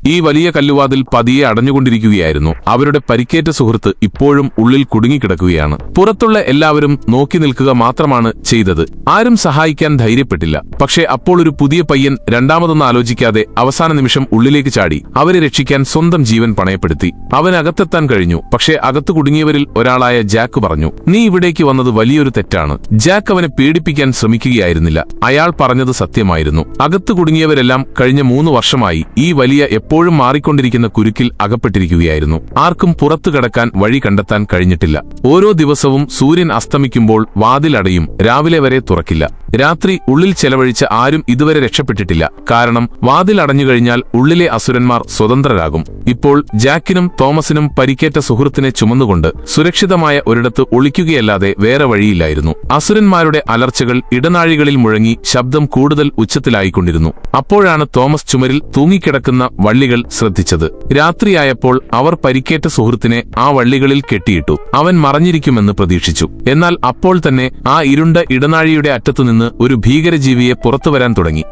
ഈ വലിയ കല്ലുവാതിൽ പതിയെ അടഞ്ഞുകൊണ്ടിരിക്കുകയായിരുന്നു. അവരുടെ പരിക്കേറ്റ സുഹൃത്ത് ഇപ്പോഴും ഉള്ളിൽ കുടുങ്ങിക്കിടക്കുകയാണ്. പുറത്തുള്ള എല്ലാവരും നോക്കി നിൽക്കുക മാത്രമാണ് ചെയ്തത്. ആരും സഹായിക്കാൻ ധൈര്യപ്പെട്ടില്ല. പക്ഷേ അപ്പോൾ ഒരു പുതിയ പയ്യൻ രണ്ടാമതൊന്നും ആലോചിക്കാതെ അവസാന നിമിഷം ഉള്ളിലേക്ക് ചാടി അവരെ രക്ഷിക്കാൻ സ്വന്തം ജീവൻ പണയപ്പെടുത്തി. അവൻ അകത്തെത്താൻ കഴിഞ്ഞു. പക്ഷേ അകത്തു കുടുങ്ങിയവരിൽ ഒരാളായ ജാക്ക് പറഞ്ഞു, "നീ ഇവിടേക്ക് വന്നത് വലിയൊരു തെറ്റാണ്." ജാക്ക് അവനെ പേടിപ്പിക്കാൻ ശ്രമിക്കുകയായിരുന്നില്ല. അയാൾ പറഞ്ഞത് സത്യമായിരുന്നു. അകത്തു കുടുങ്ങിയവരെല്ലാം കഴിഞ്ഞ 3 വർഷമായി ഈ വലിയ എപ്പോഴും മാറിക്കൊണ്ടിരിക്കുന്ന കുരുക്കിൽ അകപ്പെട്ടിരിക്കുകയായിരുന്നു. ആർക്കും പുറത്തു കടക്കാൻ വഴി കണ്ടെത്താൻ കഴിഞ്ഞിട്ടില്ല. ഓരോ ദിവസവും സൂര്യൻ അസ്തമിക്കുമ്പോൾ വാതിലടയും, രാവിലെ വരെ തുറക്കില്ല. രാത്രി ഉള്ളിൽ ചെലവഴിച്ച ആരും ഇതുവരെ രക്ഷപ്പെട്ടിട്ടില്ല. കാരണം വാതിൽ അടഞ്ഞുകഴിഞ്ഞാൽ ഉള്ളിലെ അസുരന്മാർ സ്വതന്ത്രരാകും. ഇപ്പോൾ ജാക്കിനും തോമസിനും പരിക്കേറ്റ സുഹൃത്തിനെ ചുമന്നുകൊണ്ട് സുരക്ഷിതമായ ഒരിടത്ത് ഒളിക്കുകയല്ലാതെ വേറെ വഴിയില്ലായിരുന്നു. അസുരന്മാരുടെ അലർച്ചകൾ ഇടനാഴികളിൽ മുഴങ്ങി ശബ്ദം കൂടുതൽ ഉച്ചത്തിലായിക്കൊണ്ടിരുന്നു. അപ്പോഴാണ് തോമസ് ചുമരിൽ തൂങ്ങിക്കിടക്കുന്ന വള്ളികൾ ശ്രദ്ധിച്ചത്. രാത്രിയായപ്പോൾ അവർ പരിക്കേറ്റ സുഹൃത്തിനെ ആ വള്ളികളിൽ കെട്ടിയിട്ടു. അവൻ മറഞ്ഞിരിക്കുമെന്ന് പ്രതീക്ഷിച്ചു. എന്നാൽ അപ്പോൾ തന്നെ ആ ഇരുണ്ട ഇടനാഴിയുടെ അറ്റത്തുനിന്ന് ഒരു ഭീകരജീവിയെ പുറത്തുവരാൻ തുടങ്ങി.